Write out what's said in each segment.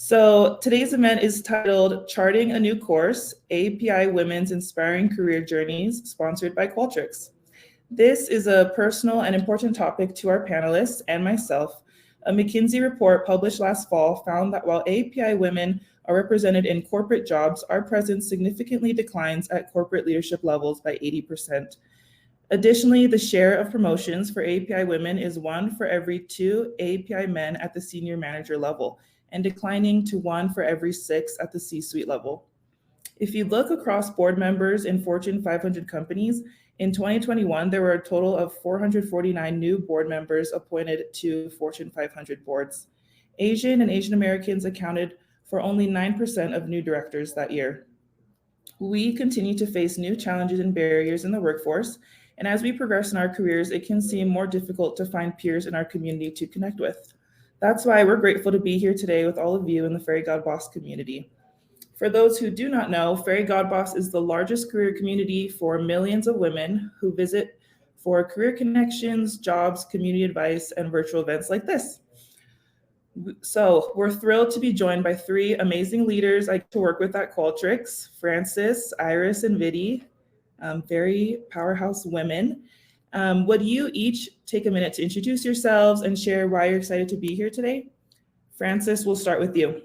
So today's event is titled Charting a New Course, AAPI Women's Inspiring Career Journeys, sponsored by Qualtrics. This is a personal and important topic to our panelists and myself. A McKinsey report published last fall found that while AAPI women are represented in corporate jobs, our presence significantly declines at corporate leadership levels by 80%. Additionally, the share of promotions for AAPI women is 1 for every 2 AAPI men at the senior manager level, and declining to 1 for every 6 at the C-suite level. If you look across board members in Fortune 500 companies, in 2021, there were a total of 449 new board members appointed to Fortune 500 boards. Asian and Asian Americans accounted for only 9% of new directors that year. We continue to face new challenges and barriers in the workforce, and as we progress in our careers, it can seem more difficult to find peers in our community to connect with. That's why we're grateful to be here today with all of you in the Fairygodboss community. For those who do not know, Fairygodboss is the largest career community for millions of women who visit for career connections, jobs, community advice, and virtual events like this. So we're thrilled to be joined by 3 amazing leaders I get to work with at Qualtrics, Frances, Iris, and Vidhi, very powerhouse women. Would you each take a minute to introduce yourselves and share why you're excited to be here today? Frances, we'll start with you.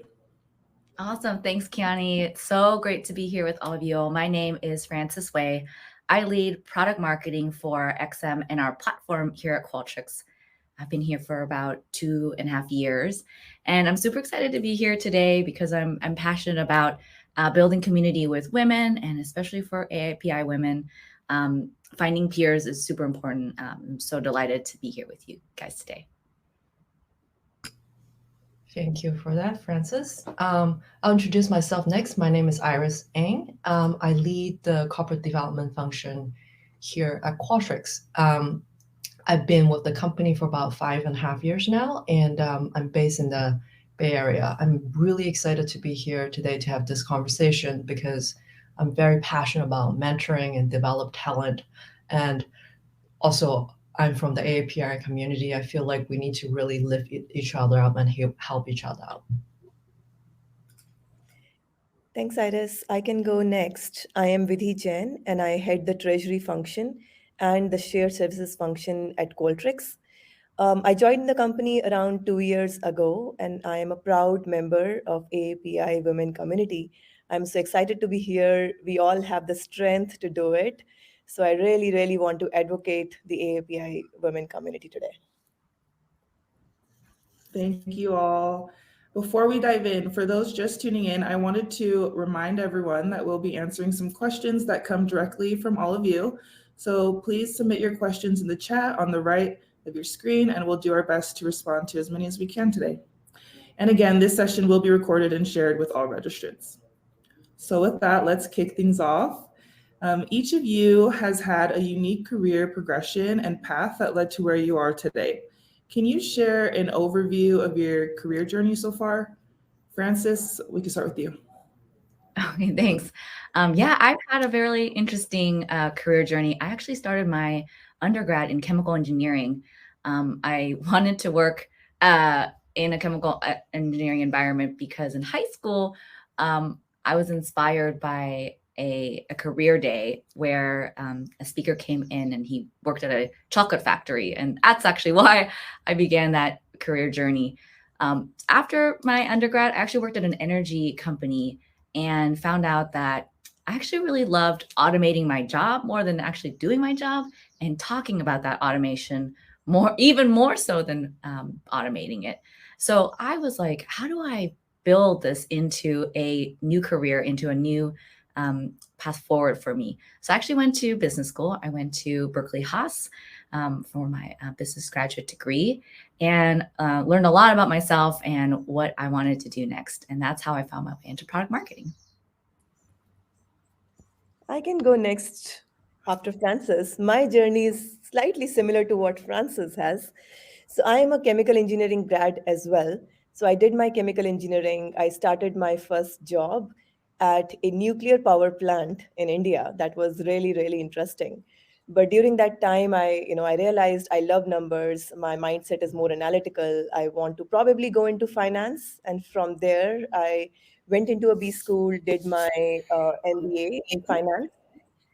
Awesome. Thanks, Kiani. It's so great to be here with all of you. My name is Frances Wei. I lead product marketing for XM and our platform here at Qualtrics. I've been here for about 2.5 years, and I'm super excited to be here today because I'm passionate about building community with women, and especially for AAPI women. Finding peers is super important. I'm so delighted to be here with you guys today. Thank you for that, Frances. I'll introduce myself next. My name is Iris Ng. I lead the corporate development function here at Qualtrics. I've been with the company for about 5.5 years now, and I'm based in the Bay Area. I'm really excited to be here today to have this conversation because I'm very passionate about mentoring and develop talent. And also, I'm from the AAPI community. I feel like we need to really lift each other up and help each other out. Thanks, Iris. I can go next. I am Vidhi Jain, and I head the treasury function and the shared services function at Qualtrics. I joined the company around 2 years ago, and I am a proud member of AAPI women community. I'm so excited to be here. We all have the strength to do it. So I really, really want to advocate the AAPI women community today. Thank you all. Before we dive in, for those just tuning in, I wanted to remind everyone that we'll be answering some questions that come directly from all of you. So please submit your questions in the chat on the right of your screen, and we'll do our best to respond to as many as we can today. And again, this session will be recorded and shared with all registrants. So with that, let's kick things off. Each of you has had a unique career progression and path that led to where you are today. Can you share an overview of your career journey so far? Frances, we can start with you. Okay, thanks. Yeah, I've had a very interesting career journey. I actually started my undergrad in chemical engineering. I wanted to work in a chemical engineering environment because in high school, I was inspired by a career day where a speaker came in and he worked at a chocolate factory. And that's actually why I began that career journey. After my undergrad, I actually worked at an energy company and found out that I actually really loved automating my job more than actually doing my job and talking about that automation even more so than automating it. So I was like, how do I build this into a new career, into a new path forward for me? So I actually went to business school. I went to Berkeley Haas for my business graduate degree and learned a lot about myself and what I wanted to do next. And that's how I found my way into product marketing. I can go next after Frances. My journey is slightly similar to what Frances has. So I am a chemical engineering grad as well. So I did my chemical engineering. I started my first job at a nuclear power plant in India. That was really, really interesting. But during that time, I realized I love numbers. My mindset is more analytical. I want to probably go into finance. And from there, I went into a B school, did my MBA in finance.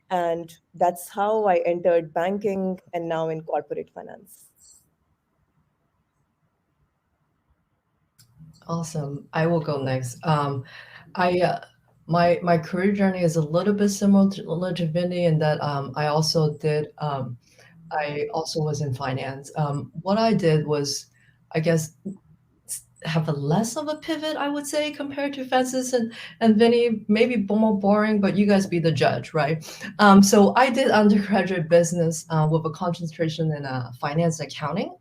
And that's how I entered banking and now in corporate finance. Awesome. I will go next. My career journey is a little bit similar to Vinny in that I also was in finance. What I did was, I guess, have a less of a pivot, I would say, compared to Francis and Vinny. Maybe more boring, but you guys be the judge, right? So I did undergraduate business with a concentration in finance and accounting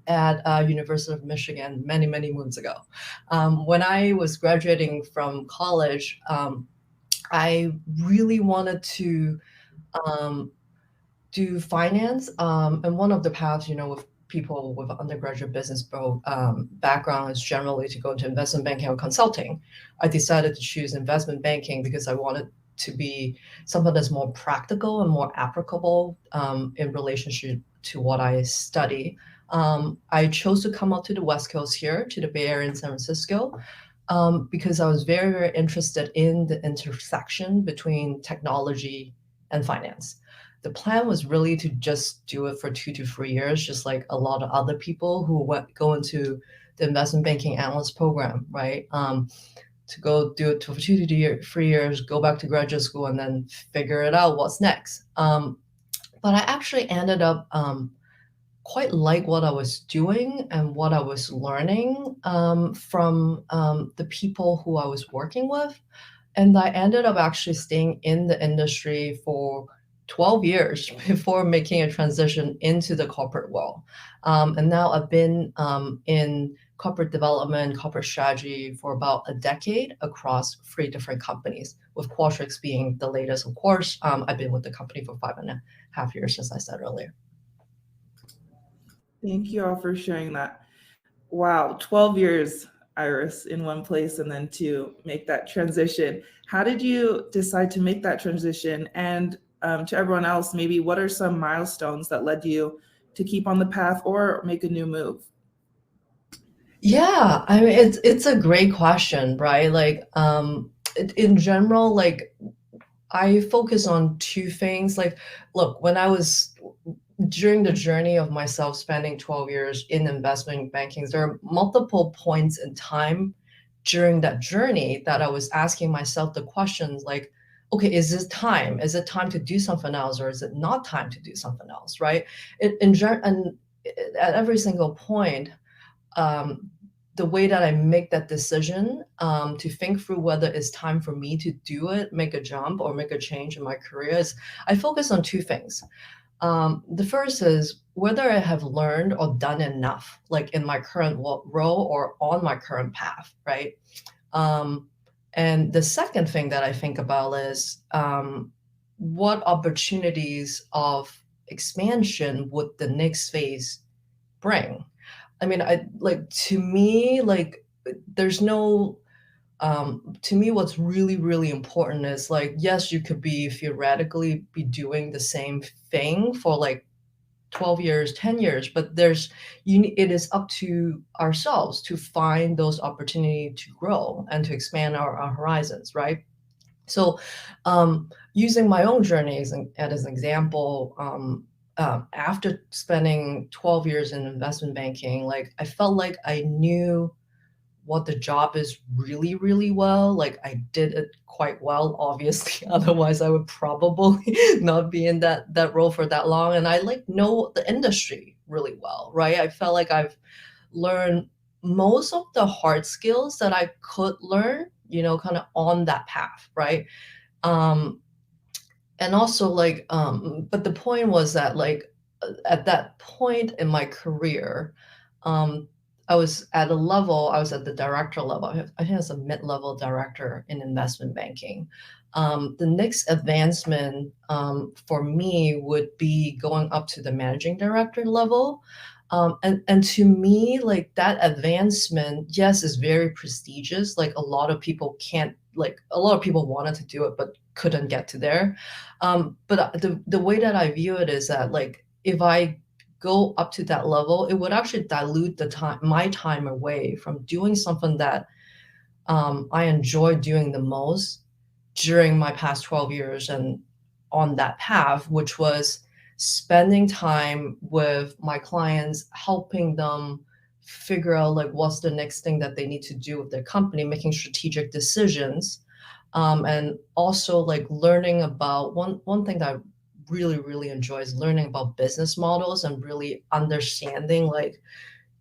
at University of Michigan many moons ago. When I was graduating from college, I really wanted to do finance, and one of the paths, with people with undergraduate business background is generally to go into investment banking or consulting. I decided to choose investment banking because I wanted to be something that's more practical and more applicable in relationship to what I study. I chose to come out to the West Coast here, to the Bay Area in San Francisco, because I was very interested in the intersection between technology and finance. The plan was really to just do it for 2 to 3 years, just like a lot of other people who go into the investment banking analyst program, right? To go do it for 2 to 3 years, go back to graduate school, and then figure it out what's next. But I actually ended up quite like what I was doing and what I was learning from the people who I was working with. And I ended up actually staying in the industry for 12 years before making a transition into the corporate world. And now I've been in corporate development, corporate strategy for about a decade across 3 different companies, with Qualtrics being the latest, of course. I've been with the company for 5.5 years, as I said earlier. Thank you all for sharing that. Wow, 12 years, Iris, in one place, and then to make that transition. How did you decide to make that transition? And to everyone else, maybe what are some milestones that led you to keep on the path or make a new move? Yeah, I mean, it's a great question, right? Like, in general, like, I focus on 2 things. Like, look, when I was during the journey of myself spending 12 years in investment banking, there are multiple points in time during that journey that I was asking myself the questions like, okay, is this time? Is it time to do something else, or is it not time to do something else, right? And at every single point, the way that I make that decision to think through whether it's time for me to do it, make a jump or make a change in my career is I focus on 2 things. The first is whether I have learned or done enough, like in my current role or on my current path, right? And the second thing that I think about is what opportunities of expansion would the next phase bring? I mean, to me, there's no, to me, what's really important is like, yes, you could theoretically be doing the same thing for like 12 years, 10 years, but it is up to ourselves to find those opportunities to grow and to expand our horizons, right? So using my own journey as an example, after spending 12 years in investment banking, like I felt like I knew what the job is really well. Like I did it quite well, obviously. Otherwise, I would probably not be in that role for that long. And I know the industry really well, right? I felt like I've learned most of the hard skills that I could learn, kind of on that path, right? And also but the point was that at that point in my career, I was at the director level. I think it's a mid-level director in investment banking. The next advancement for me would be going up to the managing director level. And to me, like that advancement, yes, is very prestigious. Like a lot of people can't like a lot of people wanted to do it, but couldn't get to there. But the way that I view it is that like, if I go up to that level, it would actually dilute my time away from doing something that I enjoy doing the most during my past 12 years and on that path, which was spending time with my clients, helping them figure out like what's the next thing that they need to do with their company, making strategic decisions, and also like learning about one thing that I really enjoy is learning about business models and really understanding like,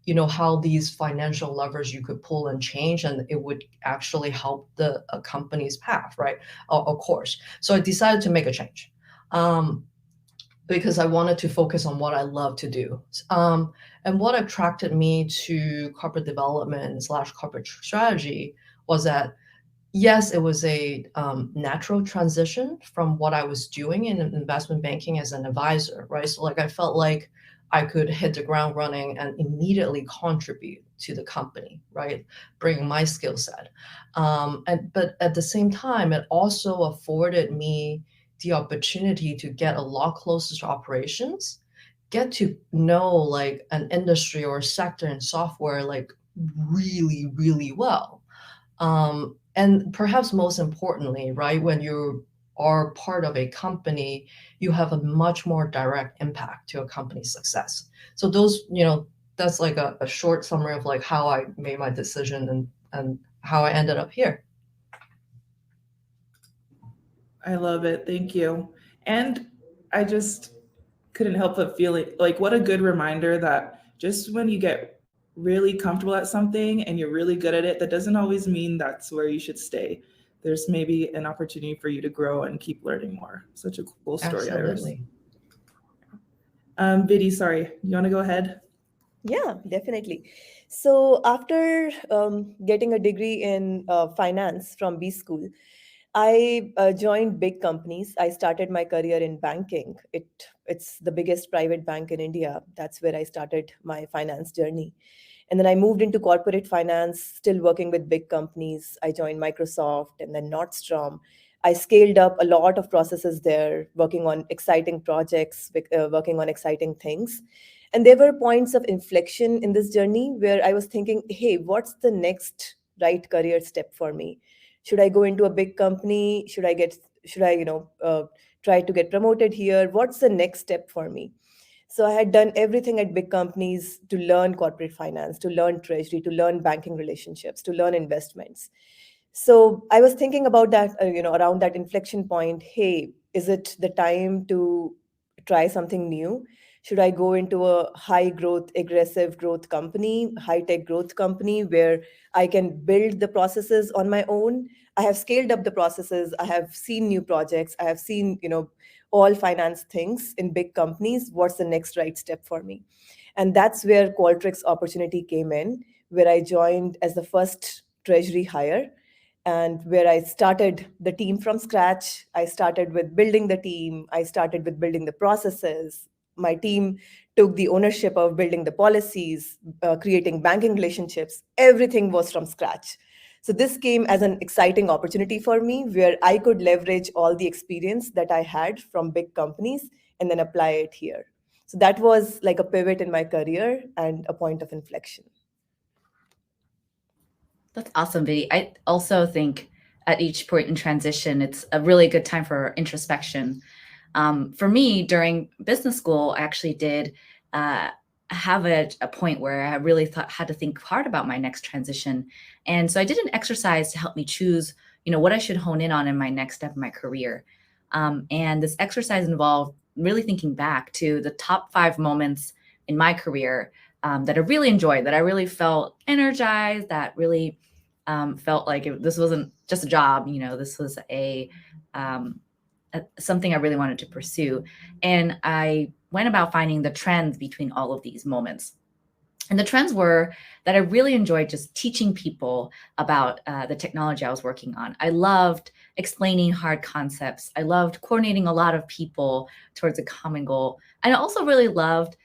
you know, how these financial levers you could pull and change, and it would actually help a company's path, right? Of course. So I decided to make a change because I wanted to focus on what I love to do. And what attracted me to corporate development / corporate strategy was that, yes, it was a natural transition from what I was doing in investment banking as an advisor, right? So like I felt like I could hit the ground running and immediately contribute to the company, right? Bring my skill set. But at the same time, it also afforded me the opportunity to get a lot closer to operations, get to know like an industry or sector in software like really well. And perhaps most importantly, right, when you are part of a company, you have a much more direct impact to a company's success. So those, you know, that's like a short summary of like how I made my decision and how I ended up here. I love it. Thank you. And I just couldn't help but feeling like what a good reminder that just when you get really comfortable at something and you're really good at it, that doesn't always mean that's where you should stay. There's maybe an opportunity for you to grow and keep learning more. Such a cool story, Absolutely. Iris. Vidhi, sorry, you want to go ahead? Yeah, definitely. So after getting a degree in finance from B School, I joined big companies. I started my career in banking. It's the biggest private bank in India. That's where I started my finance journey. And then I moved into corporate finance, still working with big companies. I joined Microsoft and then Nordstrom. I scaled up a lot of processes there, working on exciting projects, working on exciting things. And there were points of inflection in this journey where I was thinking, hey, what's the next right career step for me? Should I go into a big company? Should I, try to get promoted here? What's the next step for me? So I had done everything at big companies to learn corporate finance, to learn treasury, to learn banking relationships, to learn investments. So I was thinking about that, around that inflection point. Hey, is it the time to try something new? Should I go into a high growth, aggressive growth company, high tech growth company where I can build the processes on my own? I have scaled up the processes. I have seen new projects. I have seen, all finance things in big companies. What's the next right step for me? And that's where Qualtrics opportunity came in, where I joined as the first treasury hire and where I started the team from scratch. I started with building the team. I started with building the processes. My team took the ownership of building the policies, creating banking relationships. Everything was from scratch. So this came as an exciting opportunity for me where I could leverage all the experience that I had from big companies and then apply it here. So that was like a pivot in my career and a point of inflection. That's awesome, Vidhi. I also think at each point in transition, it's a really good time for introspection. For me, during business school, I actually did have a point where I really had to think hard about my next transition. And so I did an exercise to help me choose, what I should hone in on in my next step in my career. And this exercise involved really thinking back to the top 5 moments in my career that I really enjoyed, that I really felt energized, that really felt like this wasn't just a job, this was something I really wanted to pursue. And I went about finding the trends between all of these moments. And the trends were that I really enjoyed just teaching people about the technology I was working on. I loved explaining hard concepts. I loved coordinating a lot of people towards a common goal. And I also really loved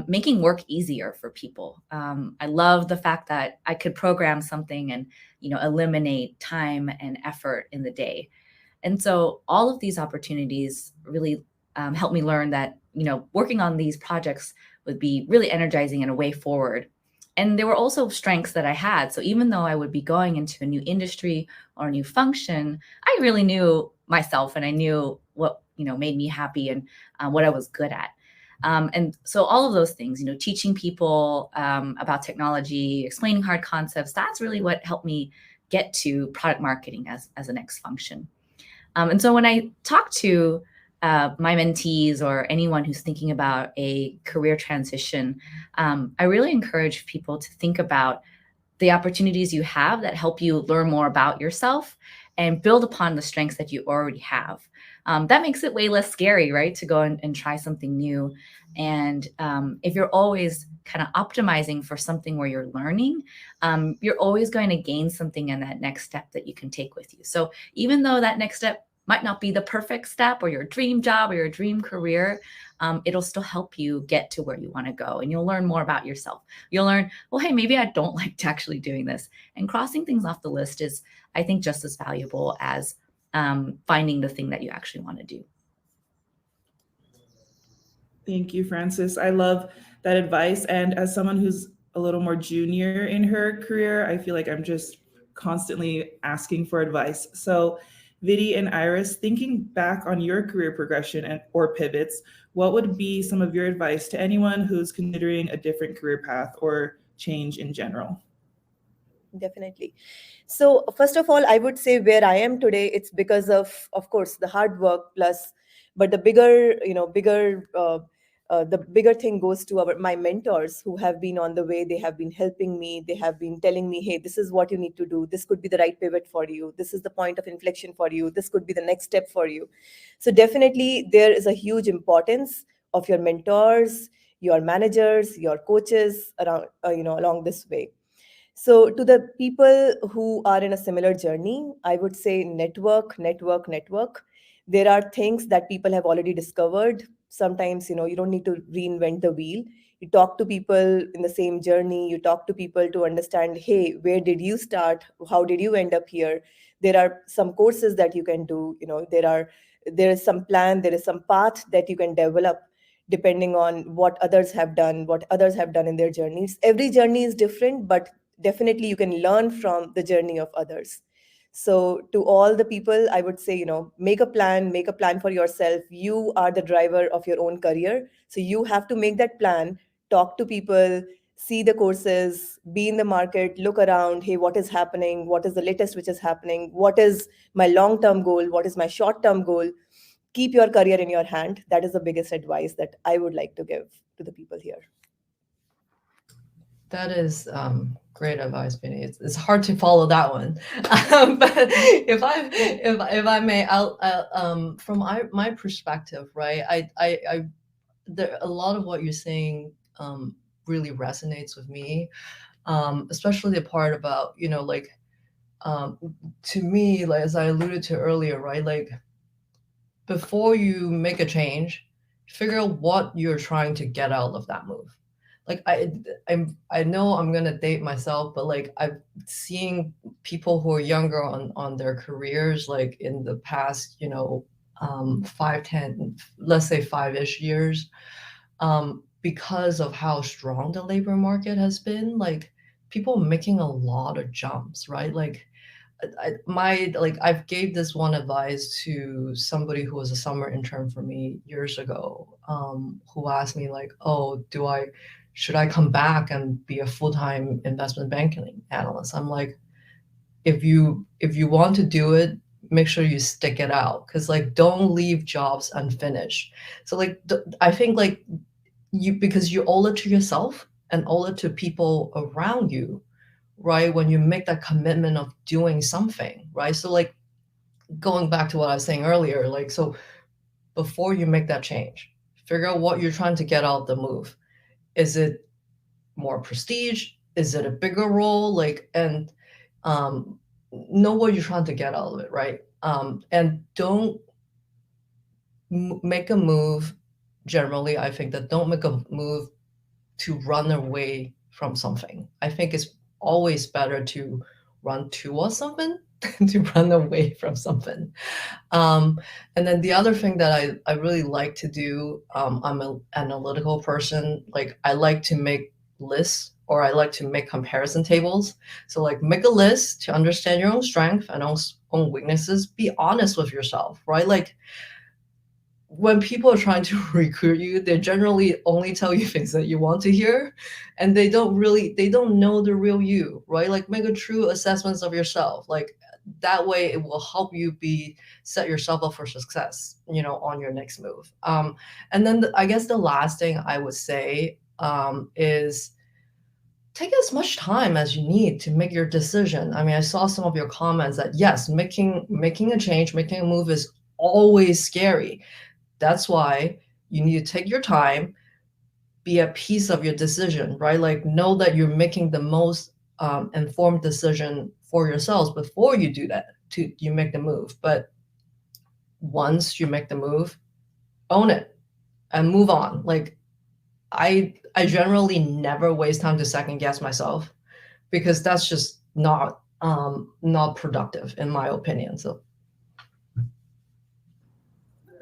making work easier for people. I love the fact that I could program something and eliminate time and effort in the day. And so all of these opportunities really helped me learn that, working on these projects would be really energizing and a way forward. And there were also strengths that I had. So even though I would be going into a new industry or a new function, I really knew myself and I knew what, made me happy and what I was good at. And so all of those things, teaching people about technology, explaining hard concepts, that's really what helped me get to product marketing as a next function. And so when I talk to my mentees or anyone who's thinking about a career transition, I really encourage people to think about the opportunities you have that help you learn more about yourself and build upon the strengths that you already have. That makes it way less scary, right, to go and try something new. And if you're always kind of optimizing for something where you're learning, you're always going to gain something in that next step that you can take with you. So even though that next step might not be the perfect step or your dream job or your dream career, it'll still help you get to where you want to go. And you'll learn more about yourself. You'll learn, well, hey, maybe I don't like actually doing this. And crossing things off the list is, I think, just as valuable as finding the thing that you actually want to do. Thank you, Frances. I love that advice. And as someone who's a little more junior in her career, I feel like I'm just constantly asking for advice. So Vidhi and Iris, thinking back on your career progression or pivots, what would be some of your advice to anyone who's considering a different career path or change in general? Definitely. So first of all, I would say where I am today, it's because of course, the hard work plus, but the bigger thing goes to my mentors who have been on the way. They have been helping me. They have been telling me, hey, this is what you need to do. This could be the right pivot for you. This is the point of inflection for you. This could be the next step for you. So definitely there is a huge importance of your mentors, your managers, your coaches around, along this way. So to the people who are in a similar journey, I would say network, network, network. There are things that people have already discovered. Sometimes, you don't need to reinvent the wheel. You talk to people in the same journey. You talk to people to understand, hey, where did you start? How did you end up here? There are some courses that you can do. There is some plan, there is some path that you can develop depending on what others have done in their journeys. Every journey is different, but definitely you can learn from the journey of others. So to all the people, I would say, make a plan for yourself. You are the driver of your own career. So you have to make that plan, talk to people, see the courses, be in the market, look around. Hey, what is happening? What is the latest which is happening? What is my long-term goal? What is my short-term goal? Keep your career in your hand. That is the biggest advice that I would like to give to the people here. That is great advice, Vinny. It's hard to follow that one, but if I may, I'll from my perspective, right? There a lot of what you're saying really resonates with me, especially the part about to me, like as I alluded to earlier, right? Like before you make a change, figure out what you're trying to get out of that move. Like I know I'm gonna date myself, but like I've seen people who are younger on their careers, like in the past, 5, 10, let's say 5-ish years, because of how strong the labor market has been, like people making a lot of jumps, right? Like I've gave this one advice to somebody who was a summer intern for me years ago, who asked me like, oh, should I come back and be a full-time investment banking analyst? I'm like, if you want to do it, make sure you stick it out, because like don't leave jobs unfinished. So like I think like because you owe it to yourself and owe it to people around you, right? When you make that commitment of doing something, right? So like going back to what I was saying earlier, like so before you make that change, figure out what you're trying to get out of the move. Is it more prestige? Is it a bigger role? Like, and know what you're trying to get out of it, right? And don't make a move. Generally, I think that don't make a move to run away from something. I think it's always better to run towards something to run away from something. And then the other thing that I really like to do, I'm an analytical person. Like I like to make lists, or I like to make comparison tables. So like make a list to understand your own strength and own weaknesses. Be honest with yourself, right? Like when people are trying to recruit you, they generally only tell you things that you want to hear, and they don't know the real you, right? Like make a true assessments of yourself. Like that way it will help you set yourself up for success, on your next move. And then I guess the last thing I would say is take as much time as you need to make your decision. I mean, I saw some of your comments that yes, making a change, making a move is always scary. That's why you need to take your time, be at peace of your decision, right? Like know that you're making the most informed decision for yourselves before you do that, you make the move. But once you make the move, own it and move on. Like I generally never waste time to second guess myself, because that's just not productive in my opinion. So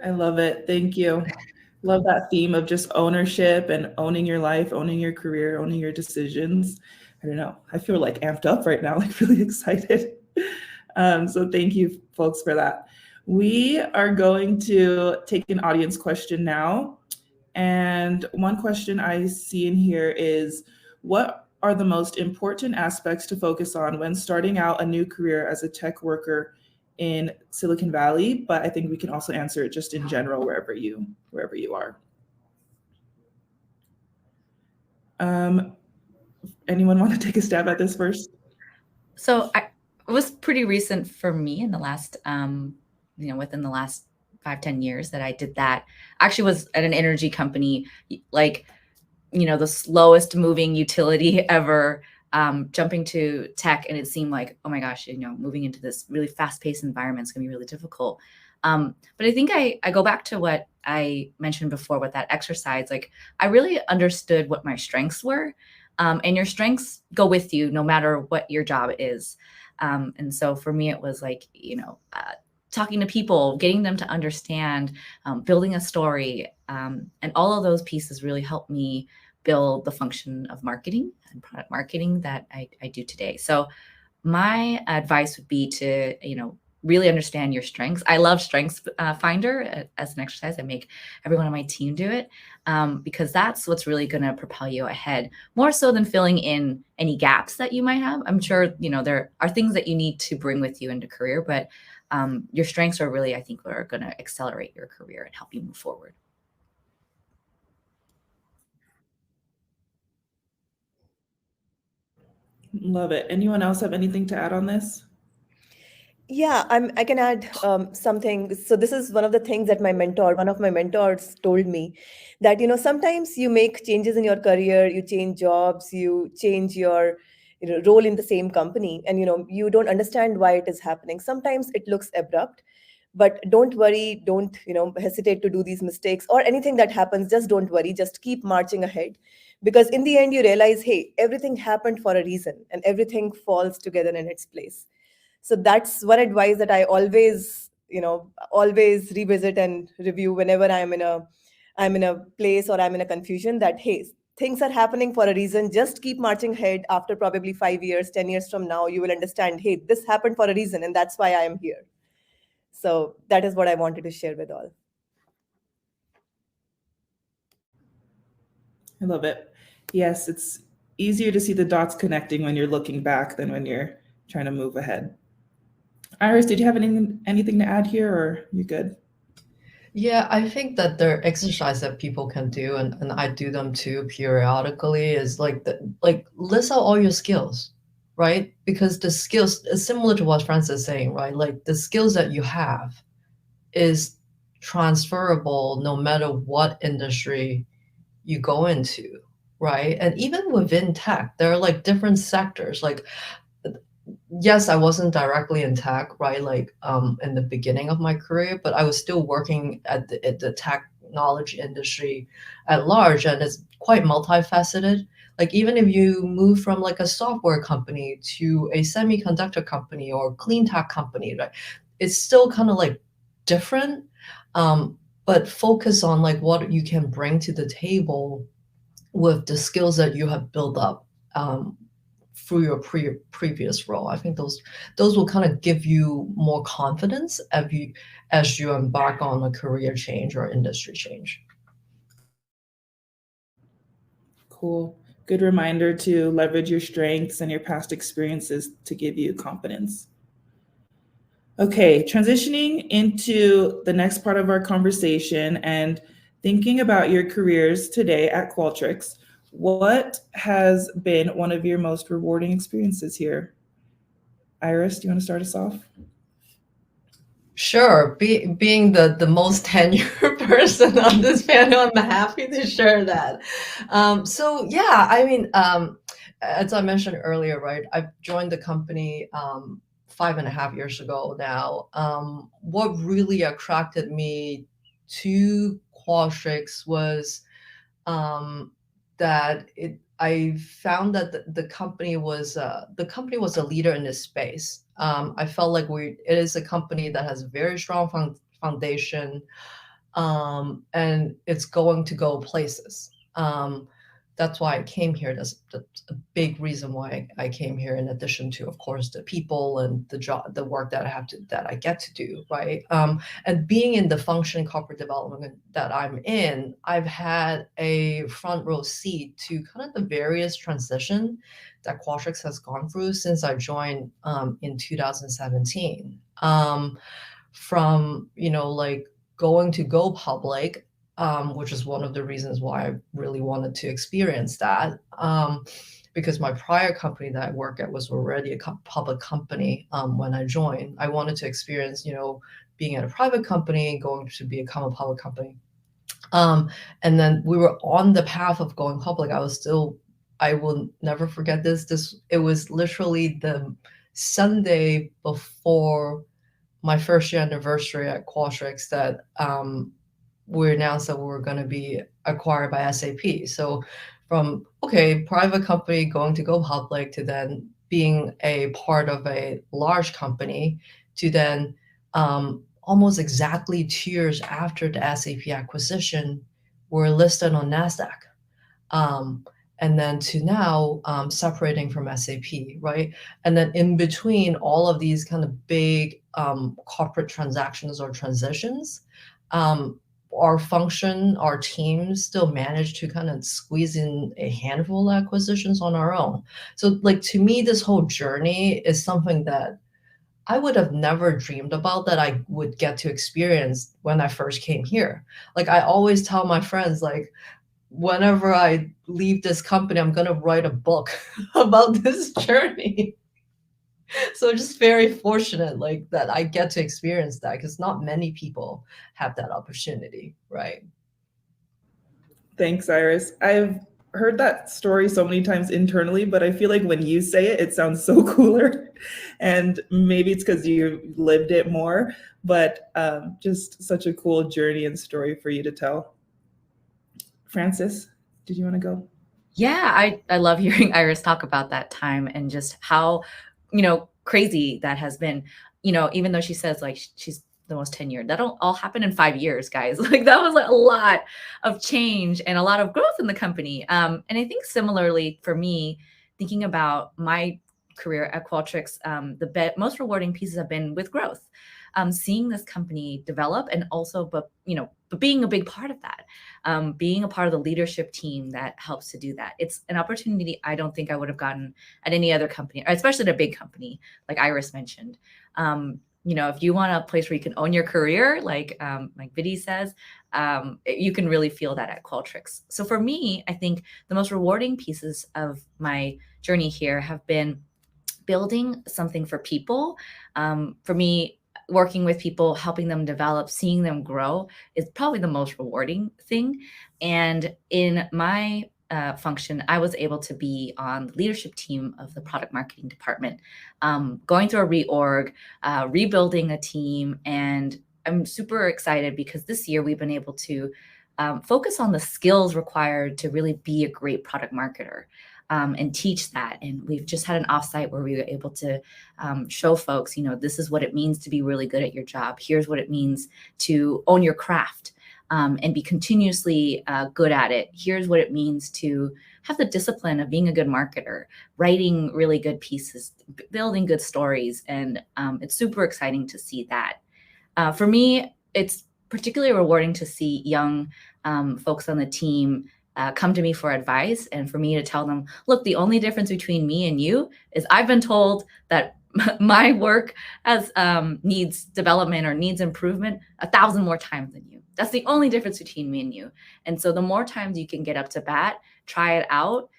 I love it. Thank you. Love that theme of just ownership and owning your life, owning your career, owning your decisions. I don't know. I feel like amped up right now, like really excited. So thank you folks for that. We are going to take an audience question now. And one question I see in here is, what are the most important aspects to focus on when starting out a new career as a tech worker in Silicon Valley? But I think we can also answer it just in general, wherever you are. Anyone want to take a stab at this first? So it was pretty recent for me in the last, within the last 5-10 years that I did that. Actually was at an energy company, like, the slowest moving utility ever, jumping to tech. And it seemed like, oh my gosh, moving into this really fast-paced environment is going to be really difficult. But I think I go back to what I mentioned before with that exercise. Like I really understood what my strengths were. And your strengths go with you no matter what your job is. And so for me, it was like, talking to people, getting them to understand, building a story. And all of those pieces really helped me build the function of marketing and product marketing that I do today. So my advice would be to, really understand your strengths. I love Strengths Finder as an exercise. I make everyone on my team do it because that's what's really going to propel you ahead, more so than filling in any gaps that you might have. I'm sure, there are things that you need to bring with you into career, but your strengths are really, I think, are going to accelerate your career and help you move forward. Love it. Anyone else have anything to add on this? Yeah, I can add something. So this is one of the things that one of my mentors told me, that, sometimes you make changes in your career, you change jobs, you change your role in the same company, and, you don't understand why it is happening. Sometimes it looks abrupt, but don't worry, don't, hesitate to do these mistakes or anything that happens. Just don't worry, just keep marching ahead. Because in the end, you realize, hey, everything happened for a reason and everything falls together in its place. So that's one advice that I always revisit and review whenever I'm in a place or I'm in a confusion, that, hey, things are happening for a reason. Just keep marching ahead. After probably 5 years, 10 years from now, you will understand, hey, this happened for a reason, and that's why I am here. So that is what I wanted to share with all. I love it. Yes, it's easier to see the dots connecting when you're looking back than when you're trying to move ahead. Iris, did you have anything to add here, or you good? Yeah, I think that there are exercises that people can do, and I do them too periodically, is like list out all your skills, right? Because the skills is similar to what Francis is saying, right? Like the skills that you have is transferable no matter what industry you go into, right? And even within tech, there are like different sectors. Like, yes, I wasn't directly in tech, right? Like in the beginning of my career, but I was still working at the technology industry at large, and it's quite multifaceted. Like even if you move from like a software company to a semiconductor company or clean tech company, right? It's still kind of like different, but focus on like what you can bring to the table with the skills that you have built up through your previous role. I think those will kind of give you more confidence as you embark on a career change or industry change. Cool. Good reminder to leverage your strengths and your past experiences to give you confidence. Okay, transitioning into the next part of our conversation and thinking about your careers today at Qualtrics, what has been one of your most rewarding experiences here? Iris, do you want to start us off? Sure. Being the most tenured person on this panel, I'm happy to share that. So yeah, I mean, as I mentioned earlier, right, I've joined the company 5.5 years ago now. What really attracted me to Qualtrics was that I found that the company was a leader in this space. I felt like it is a company that has a very strong foundation, and it's going to go places. That's why I came here. That's a big reason why I came here. In addition to, of course, the people and the job, the work that I get to do, right? And being in the function corporate development that I'm in, I've had a front row seat to kind of the various transition that Qualtrics has gone through since I joined in 2017. From like going to go public, which is one of the reasons why I really wanted to experience that, because my prior company that I work at was already a public company when I joined. I wanted to experience, being at a private company, going to become a public company. And then we were on the path of going public. I will never forget this. It was literally the Sunday before my first year anniversary at Qualtrics that we announced that we were going to be acquired by SAP. So from, private company going to go public to then being a part of a large company to then almost exactly 2 years after the SAP acquisition, we're listed on NASDAQ. And then to now separating from SAP, right? And then in between all of these kind of big corporate transactions or transitions, our team still managed to kind of squeeze in a handful of acquisitions on our own. So like, to me, this whole journey is something that I would have never dreamed about that I would get to experience when I first came here. Like I always tell my friends, like, whenever I leave this company, I'm going to write a book about this journey. So just very fortunate like that I get to experience that, because not many people have that opportunity, right? Thanks, Iris. I've heard that story so many times internally, but I feel like when you say it, it sounds so cooler. And maybe it's because you lived it more, but just such a cool journey and story for you to tell. Francis, did you want to go? Yeah, I love hearing Iris talk about that time and just how, crazy that has been, even though she says like she's the most tenured, that'll all happen in 5 years, guys. Like that was like a lot of change and a lot of growth in the company. And I think similarly for me, thinking about my career at Qualtrics, the most rewarding pieces have been with growth. Seeing this company develop and also, but being a big part of that, being a part of the leadership team that helps to do that. It's an opportunity I don't think I would have gotten at any other company, especially at a big company, like Iris mentioned. If you want a place where you can own your career, like Vidhi says, you can really feel that at Qualtrics. So for me, I think the most rewarding pieces of my journey here have been building something for people. For me, working with people, helping them develop, seeing them grow is probably the most rewarding thing. And in my function, I was able to be on the leadership team of the product marketing department, going through a reorg, rebuilding a team. And I'm super excited because this year we've been able to focus on the skills required to really be a great product marketer. And teach that. And we've just had an offsite where we were able to show folks, this is what it means to be really good at your job. Here's what it means to own your craft and be continuously good at it. Here's what it means to have the discipline of being a good marketer, writing really good pieces, building good stories. And it's super exciting to see that. For me, it's particularly rewarding to see young folks on the team come to me for advice, and for me to tell them, look, the only difference between me and you is I've been told that my work needs development or needs improvement 1,000 more times than you. That's the only difference between me and you. And so the more times you can get up to bat, try it out,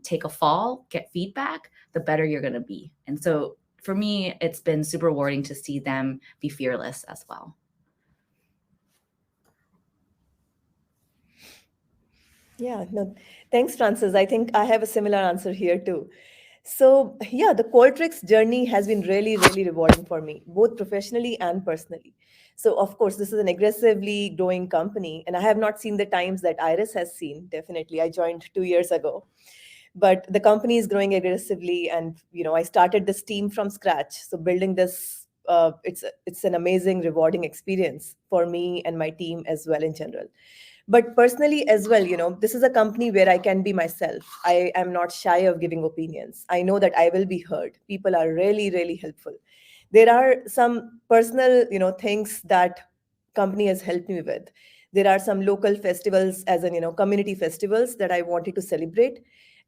take a fall, get feedback, the better you're going to be. And so for me, it's been super rewarding to see them be fearless as well. Yeah, no, thanks, Francis. I think I have a similar answer here too. So yeah, the Qualtrics journey has been really, really rewarding for me, both professionally and personally. So of course, this is an aggressively growing company, and I have not seen the times that Iris has seen. Definitely, I joined 2 years ago, but the company is growing aggressively, and I started this team from scratch. So building this, it's an amazing, rewarding experience for me and my team as well in general. But personally as well, this is a company where I can be myself. I am not shy of giving opinions. I know that I will be heard. People are really, really helpful. There are some personal, things that company has helped me with. There are some local festivals, as in, community festivals that I wanted to celebrate.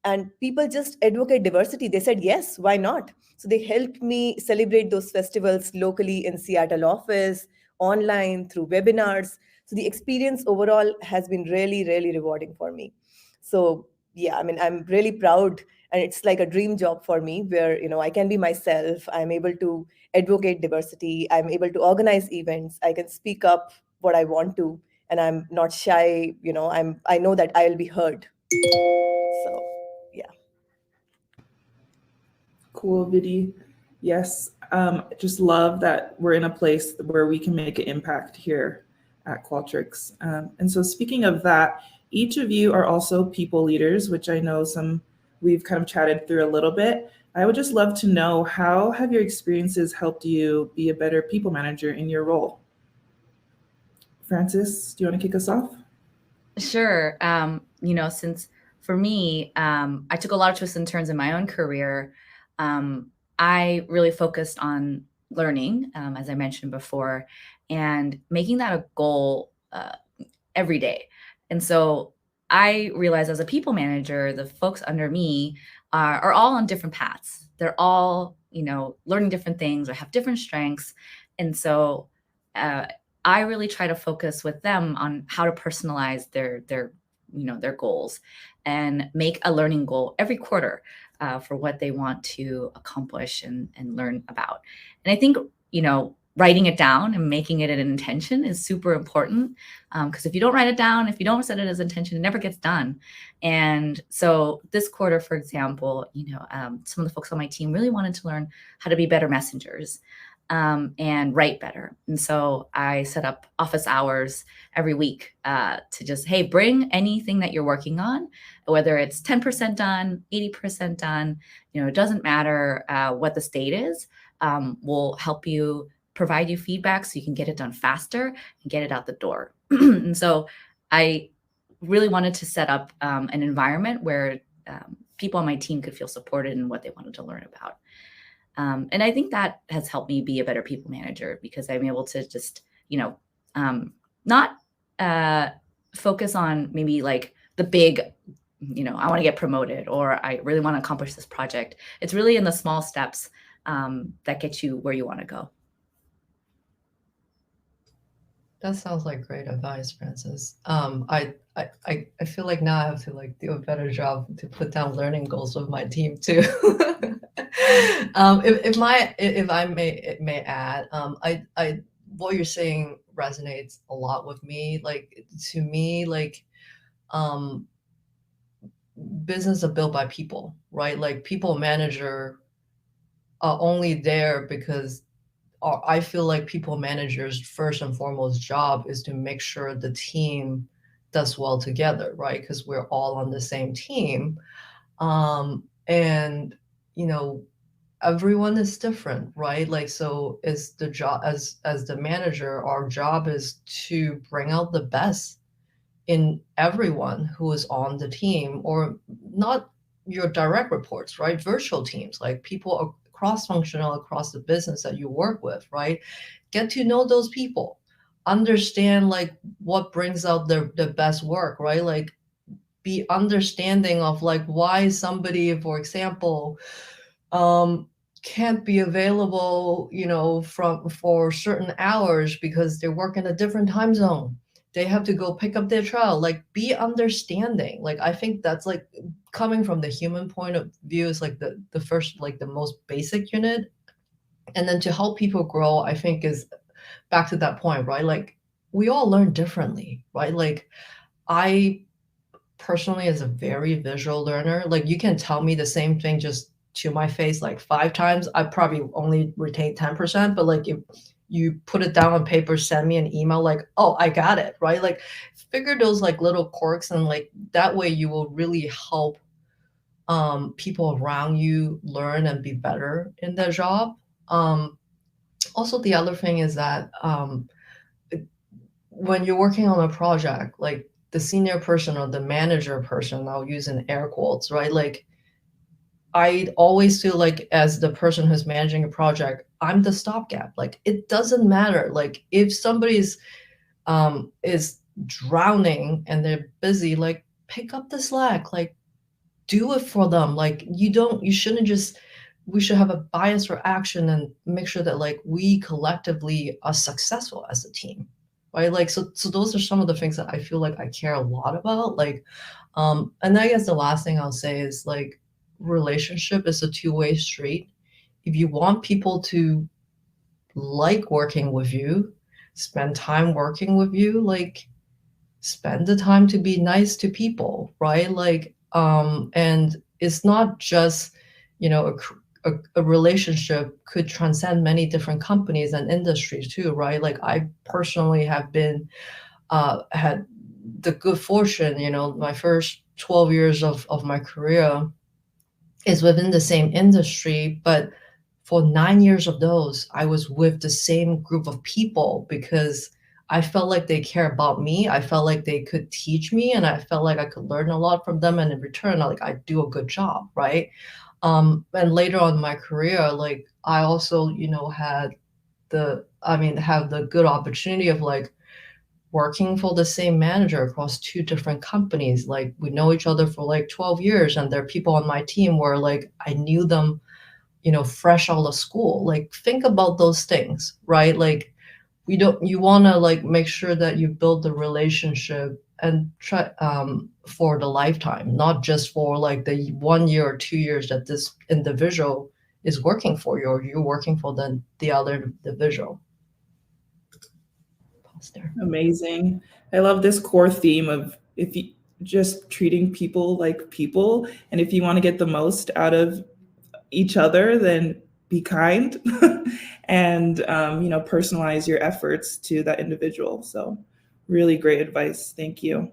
And people just advocate diversity. They said, yes, why not? So they helped me celebrate those festivals locally in Seattle office, online, through webinars. So the experience overall has been really, really rewarding for me. So yeah, I mean, I'm really proud, and it's like a dream job for me where, I can be myself. I'm able to advocate diversity. I'm able to organize events. I can speak up what I want to, and I'm not shy. I know that I'll be heard. So yeah. Cool, Vidhi. Yes, just love that we're in a place where we can make an impact here at Qualtrics. And so speaking of that, each of you are also people leaders, which I know we've kind of chatted through a little bit. I would just love to know, how have your experiences helped you be a better people manager in your role? Francis, do you want to kick us off? Sure. Since for me, I took a lot of twists and turns in my own career. I really focused on learning, as I mentioned before, and making that a goal every day. And so I realized as a people manager, the folks under me are all on different paths. They're all, learning different things or have different strengths. And so I really try to focus with them on how to personalize their goals and make a learning goal every quarter for what they want to accomplish and learn about. And I think, writing it down and making it an intention is super important, because if you don't write it down, if you don't set it as intention, it never gets done. And so this quarter, for example, some of the folks on my team really wanted to learn how to be better messengers and write better. And so I set up office hours every week to just, hey, bring anything that you're working on, whether it's 10% done, 80% done, it doesn't matter what the state is. We'll help you, provide you feedback so you can get it done faster and get it out the door. And so I really wanted to set up an environment where people on my team could feel supported in what they wanted to learn about. And I think that has helped me be a better people manager, because I'm able to just, not focus on maybe like the big, I want to get promoted or I really want to accomplish this project. It's really in the small steps that get you where you want to go. That sounds like great advice, Francis. I feel like now I have to do a better job to put down learning goals with my team too. If I may add, what you're saying resonates a lot with me. To me, business are built by people, right? People manager are only there because I feel like people managers' first and foremost job is to make sure the team does well together, right? Because we're all on the same team. And, you know, everyone is different, right? Like, so is the job as the manager, our job is to bring out the best in everyone who is on the team, or not your direct reports, right? Virtual teams, like people cross-functional across the business that you work with, right? Get to know those people, understand like what brings out the best work, right? Like be understanding of like why somebody, for example, can't be available, you know, for certain hours because they work in a different time zone. They have to go pick up their child. Like be understanding. Like I think that's like coming from the human point of view is like the first, like the most basic unit. And then to help people grow, I think is back to that point, right? Like we all learn differently, right? Like I personally is a very visual learner. Like you can tell me the same thing just to my face like 5 times, I probably only retain 10%. But like if you put it down on paper, send me an email like, oh, I got it, right? Like figure those like little quirks, and like that way you will really help people around you learn and be better in their job. Also, the other thing is that when you're working on a project, like the senior person or the manager person, I'll use in air quotes, right? Like I always feel like as the person who's managing a project, I'm the stopgap. Like it doesn't matter. Like if somebody's is drowning and they're busy, like pick up the slack, like do it for them. Like you shouldn't just, we should have a bias for action and make sure that like we collectively are successful as a team. Right. Like so those are some of the things that I feel like I care a lot about. Like and I guess the last thing I'll say is like relationship is a two-way street. If you want people to like working with you, spend time working with you, like spend the time to be nice to people, right? Like and it's not just, you know, a relationship could transcend many different companies and industries too, right? Like I personally have been had the good fortune, you know, my first 12 years of my career is within the same industry, but for 9 years of those, I was with the same group of people because I felt like they care about me. I felt like they could teach me, and I felt like I could learn a lot from them. And in return, like I do a good job, right? And later on in my career, like I also, you know, have the good opportunity of like working for the same manager across 2 different companies. Like we know each other for like 12 years, and there are people on my team where like I knew them, you know, fresh out of school. Like think about those things, right? Like you want to like make sure that you build the relationship and try for the lifetime, not just for like the 1 year or 2 years that this individual is working for you or you're working for the other individual. Pause there. Amazing. I love this core theme of if you just treating people like people, and if you want to get the most out of each other, then be kind and you know, personalize your efforts to that individual. So really great advice. Thank you.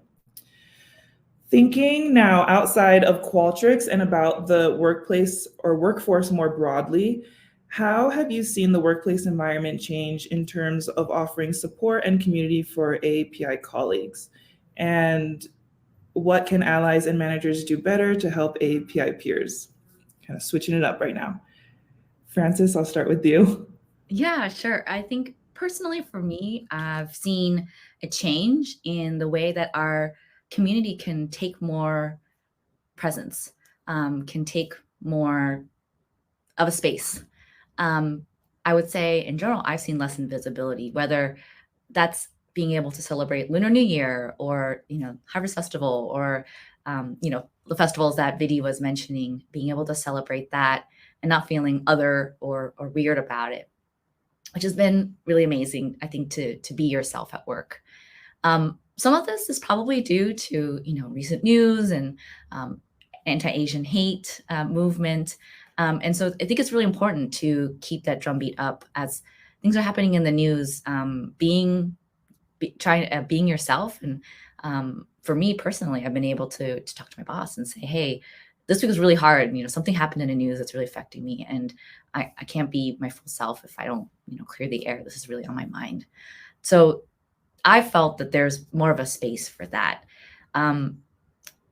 Thinking now outside of Qualtrics and about the workplace or workforce more broadly, how have you seen the workplace environment change in terms of offering support and community for AAPI colleagues? And what can allies and managers do better to help AAPI peers? Kind of switching it up right now. Frances, I'll start with you. Yeah, sure. I think personally for me, I've seen a change in the way that our community can take more presence, can take more of a space. I would say in general, I've seen less invisibility, whether that's being able to celebrate Lunar New Year or, you know, Harvest Festival or, you know, the festivals that Vidhi was mentioning, being able to celebrate that and not feeling other or weird about it, which has been really amazing, I think, to be yourself at work. Some of this is probably due to, you know, recent news and anti-Asian hate movement. And so I think it's really important to keep that drumbeat up as things are happening in the news, being yourself and For me personally, I've been able to talk to my boss and say, hey, this week was really hard. Something happened in the news that's really affecting me, and I can't be my full self if I don't, clear the air. This is really on my mind. So I felt that there's more of a space for that.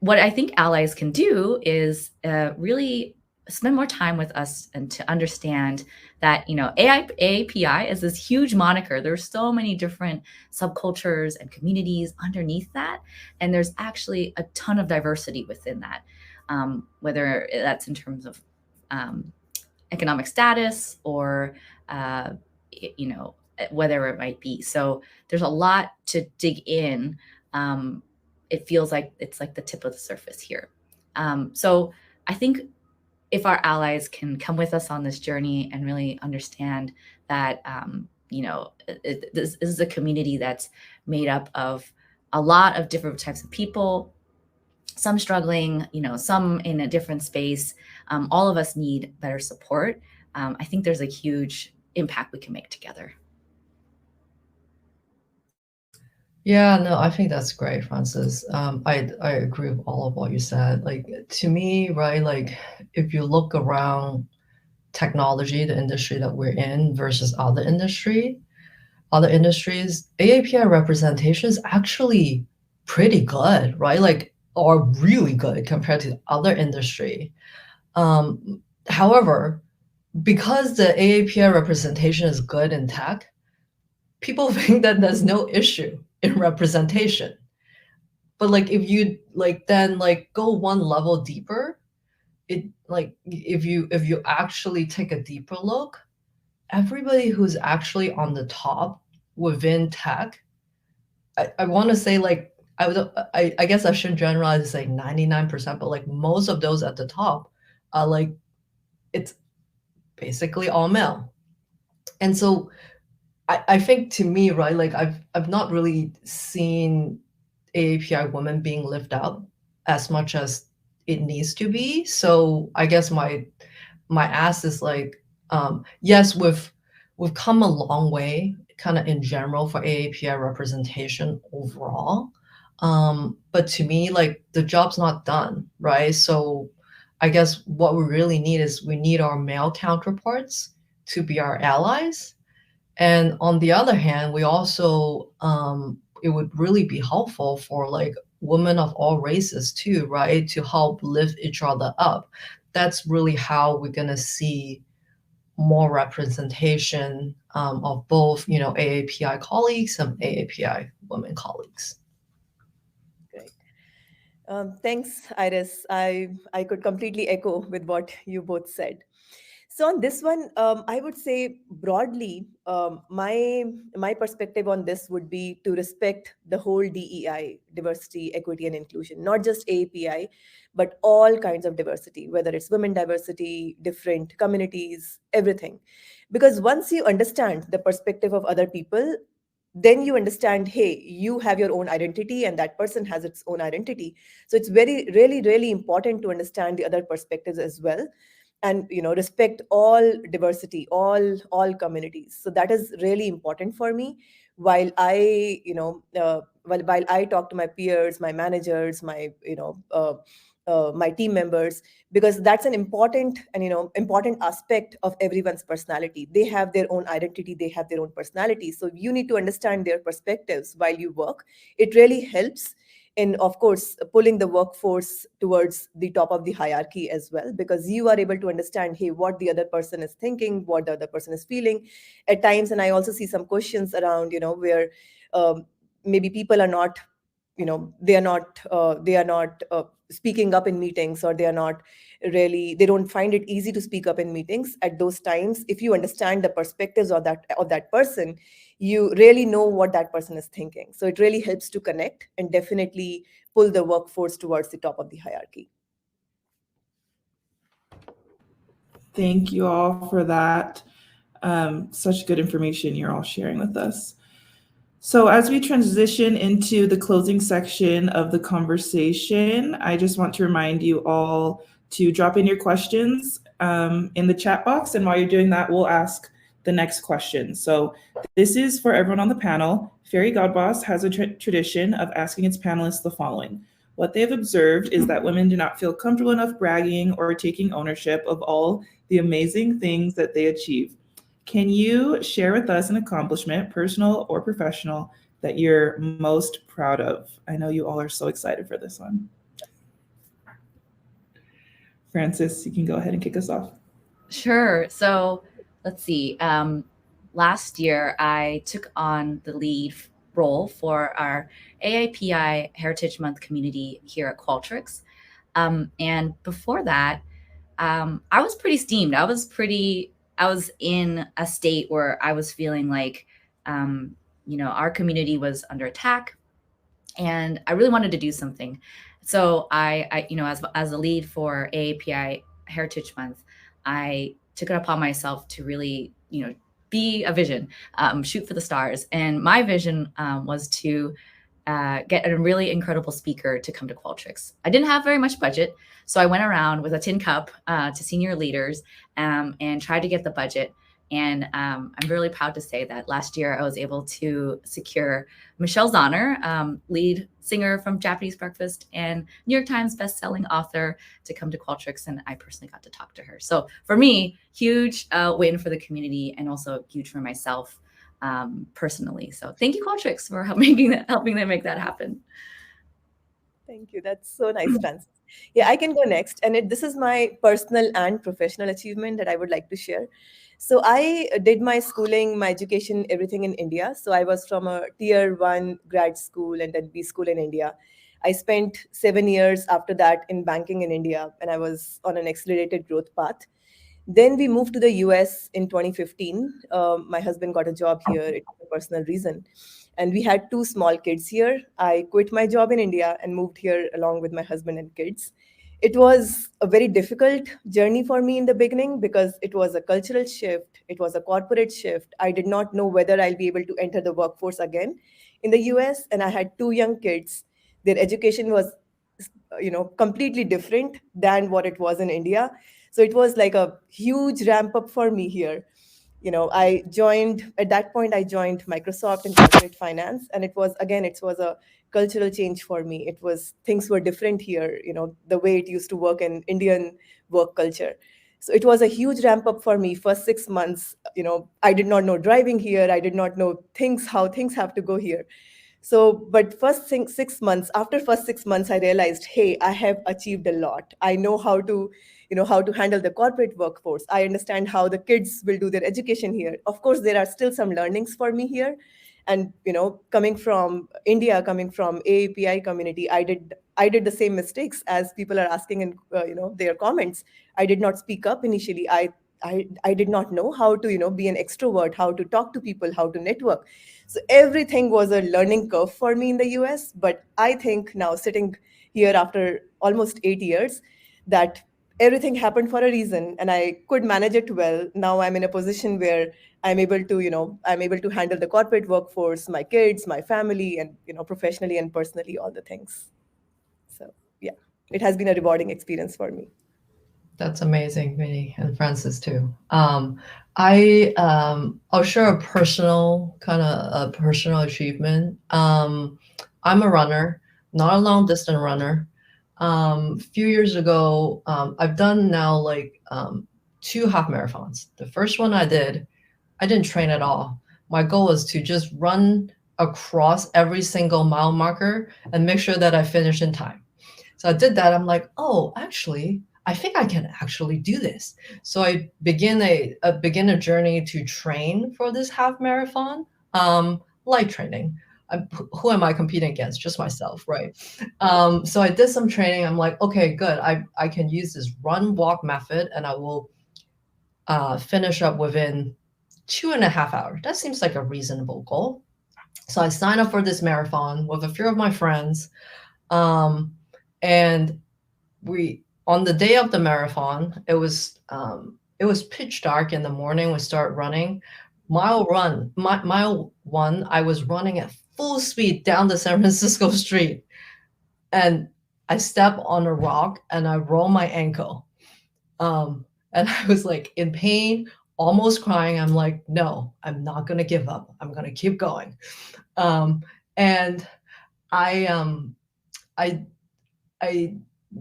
What I think allies can do is really spend more time with us and to understand that, AAPI is this huge moniker. There's so many different subcultures and communities underneath that. And there's actually a ton of diversity within that, whether that's in terms of economic status or, whatever it might be. So there's a lot to dig in. It feels like it's like the tip of the surface here. So I think if our allies can come with us on this journey and really understand that, this is a community that's made up of a lot of different types of people, some struggling, some in a different space. All of us need better support. I think there's a huge impact we can make together. Yeah, no, I think that's great, Francis. I agree with all of what you said. Like, to me, right, like if you look around technology, the industry that we're in versus other industries, AAPI representation is actually pretty good, right? Like, or really good compared to other industry. However, because the AAPI representation is good in tech, people think that there's no issue in representation. But like if you then go one level deeper, it if you actually take a deeper look, everybody who's actually on the top within tech, I want to say I guess I shouldn't generalize to say 99%, but most of those at the top are it's basically all male. And so I think, to me, right, I've not really seen AAPI women being lifted up as much as it needs to be. So I guess my ask is yes, we've come a long way kind of in general for AAPI representation overall. But to me, the job's not done, right? So I guess what we really need is we need our male counterparts to be our allies. And on the other hand, we also, it would really be helpful for women of all races too, right? To help lift each other up. That's really how we're gonna see more representation of both, AAPI colleagues and AAPI women colleagues. Great. Thanks, Iris. I could completely echo with what you both said. So on this one, I would say broadly, my perspective on this would be to respect the whole DEI, diversity, equity, and inclusion, not just AAPI, but all kinds of diversity, whether it's women diversity, different communities, everything. Because once you understand the perspective of other people, then you understand, hey, you have your own identity and that person has its own identity. So it's really important to understand the other perspectives as well, and respect all diversity, all communities. So that is really important for me. While I while I talk to my peers, my managers, my my team members, because that's an important aspect of everyone's personality. They have their own identity, they have their own personality, so you need to understand their perspectives while you work. It really helps in, of course, pulling the workforce towards the top of the hierarchy as well, because you are able to understand, hey, what the other person is thinking, what the other person is feeling at times. And I also see some questions around, where maybe people are not, they are not speaking up in meetings, or they don't find it easy to speak up in meetings. At those times, if you understand the perspectives of that person, you really know what that person is thinking. So it really helps to connect and definitely pull the workforce towards the top of the hierarchy. Thank you all for that. Such good information you're all sharing with us. So as we transition into the closing section of the conversation, I just want to remind you all to drop in your questions in the chat box. And while you're doing that, we'll ask the next question. So this is for everyone on the panel. Fairygodboss has a tradition of asking its panelists the following. What they have observed is that women do not feel comfortable enough bragging or taking ownership of all the amazing things that they achieve. Can you share with us an accomplishment, personal or professional, that you're most proud of? I know you all are so excited for this one. Frances, you can go ahead and kick us off. Sure. So let's see. Last year, I took on the lead role for our AAPI Heritage Month community here at Qualtrics. And before that, I was pretty steamed. I was in a state where I was feeling like, our community was under attack, and I really wanted to do something. So I as a lead for AAPI Heritage Month, I took it upon myself to really, be a vision, shoot for the stars. And my vision was to get a really incredible speaker to come to Qualtrics. I didn't have very much budget, so I went around with a tin cup to senior leaders and tried to get the budget. And I'm really proud to say that last year I was able to secure Michelle Zahner, lead singer from Japanese Breakfast and New York Times bestselling author, to come to Qualtrics, and I personally got to talk to her. So for me, huge win for the community, and also huge for myself personally. So thank you, Qualtrics, for helping them make that happen. Thank you. That's so nice, Frances. Yeah, I can go next. And this is my personal and professional achievement that I would like to share. So I did my schooling, my education, everything in India. So I was from a tier 1 grad school and then B school in India. I spent 7 years after that in banking in India, and I was on an accelerated growth path. Then we moved to the US in 2015. My husband got a job here. It was a personal reason. And we had 2 small kids here. I quit my job in India and moved here along with my husband and kids. It was a very difficult journey for me in the beginning because it was a cultural shift. It was a corporate shift. I did not know whether I'll be able to enter the workforce again in the US. And I had 2 young kids. Their education was, completely different than what it was in India. So it was like a huge ramp up for me here. At that point, I joined Microsoft in corporate finance. And it was a cultural change for me. Things were different here, the way it used to work in Indian work culture. So it was a huge ramp up for me. First 6 months, I did not know driving here. I did not know how things have to go here. So, but after first 6 months, I realized, hey, I have achieved a lot. I know how to handle the corporate workforce. I understand how the kids will do their education here. Of course, there are still some learnings for me here. And, coming from India, coming from AAPI community, I did the same mistakes as people are asking in, their comments. I did not speak up initially. I did not know how to, be an extrovert, how to talk to people, how to network. So everything was a learning curve for me in the US. But I think now, sitting here after almost 8 years, that everything happened for a reason and I could manage it well. Now I'm in a position where I'm able to handle the corporate workforce, my kids, my family, and, professionally and personally, all the things. So yeah, it has been a rewarding experience for me. That's amazing, Vinny, and Frances too. I'll share a personal achievement. I'm a runner, not a long distance runner. A few years ago, I've done now 2 half marathons. The first one I didn't train at all. My goal was to just run across every single mile marker and make sure that I finish in time. So I did that. I'm like, oh, actually, I think I can actually do this. So I begin a journey to train for this half marathon, light training. Who am I competing against? Just myself, right? So I did some training. I'm like, okay, good. I can use this run walk method, and I will finish up within 2.5 hours. That seems like a reasonable goal. So I signed up for this marathon with a few of my friends, and on the day of the marathon, it was pitch dark in the morning. We start running. Mile 1, I was running at full speed down the San Francisco street, and I step on a rock and I roll my ankle, and I was like in pain almost crying. I'm like, no, I'm not going to give up. I'm going to keep going. And I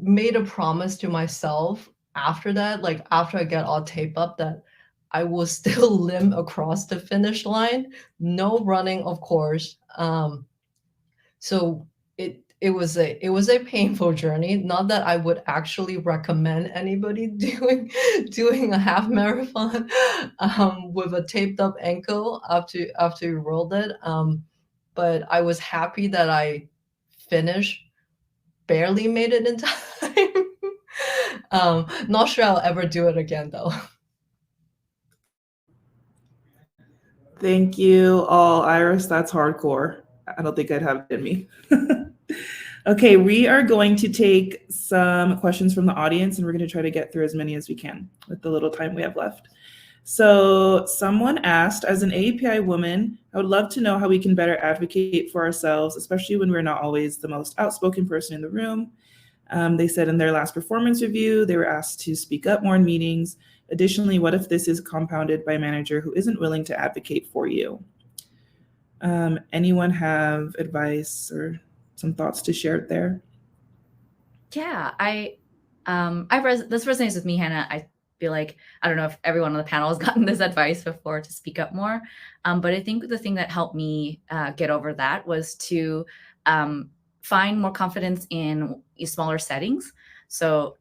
made a promise to myself after that, like after I get all taped up, that I will still limp across the finish line. No running, of course. So it was a painful journey. Not that I would actually recommend anybody doing a half marathon with a taped up ankle after you rolled it. But I was happy that I finished, barely made it in time. Not sure I'll ever do it again though. Thank you all, Iris. That's hardcore. I don't think I'd have it in me. Okay, we are going to take some questions from the audience, and we're going to try to get through as many as we can with the little time we have left. So someone asked, as an AAPI woman, I would love to know how we can better advocate for ourselves, especially when we're not always the most outspoken person in the room. They said in their last performance review, they were asked to speak up more in meetings. Additionally, what if this is compounded by a manager who isn't willing to advocate for you? Anyone have advice or some thoughts to share there? Yeah, this resonates with me, Hannah. I feel like, I don't know if everyone on the panel has gotten this advice before to speak up more. But I think the thing that helped me get over that was to find more confidence in smaller settings. So,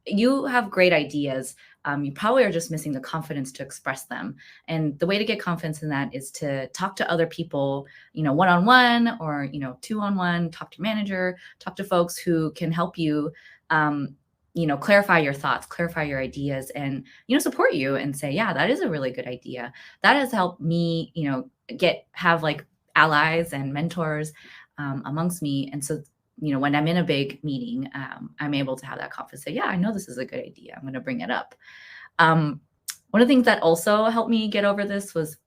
you have great ideas. You probably are just missing the confidence to express them. And the way to get confidence in that is to talk to other people, one-on-one or, two-on-one, talk to your manager, talk to folks who can help you, clarify your thoughts, clarify your ideas, and, support you and say, yeah, that is a really good idea. That has helped me, have like allies and mentors amongst me. And so, when I'm in a big meeting, I'm able to have that confidence, say, yeah, I know this is a good idea. I'm going to bring it up. One of the things that also helped me get over this was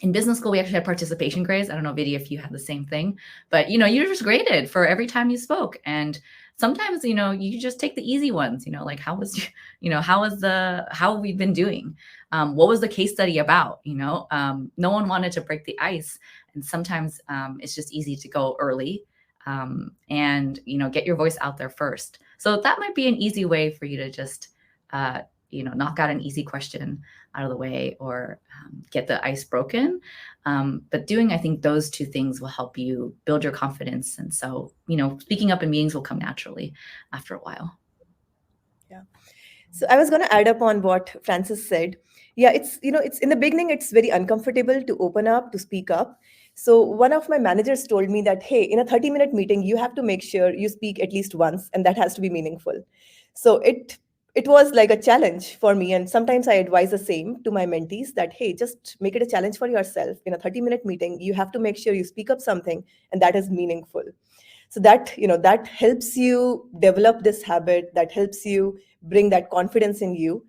in business school, we actually had participation grades. I don't know, Vidya, if you had the same thing, but, you're just graded for every time you spoke. And sometimes, you just take the easy ones, like how have we been doing? What was the case study about? No one wanted to break the ice. And sometimes it's just easy to go early and, get your voice out there first. So that might be an easy way for you to just, knock out an easy question out of the way or get the ice broken. But doing, I think, those two things will help you build your confidence. And so, speaking up in meetings will come naturally after a while. Yeah. So I was going to add up on what Francis said. Yeah, it's in the beginning, it's very uncomfortable to open up, to speak up. So one of my managers told me that, hey, in a 30-minute meeting, you have to make sure you speak at least once, and that has to be meaningful. So it was like a challenge for me. And sometimes I advise the same to my mentees that, hey, just make it a challenge for yourself. In a 30-minute meeting, you have to make sure you speak up something and that is meaningful. So that, that helps you develop this habit, that helps you bring that confidence in you.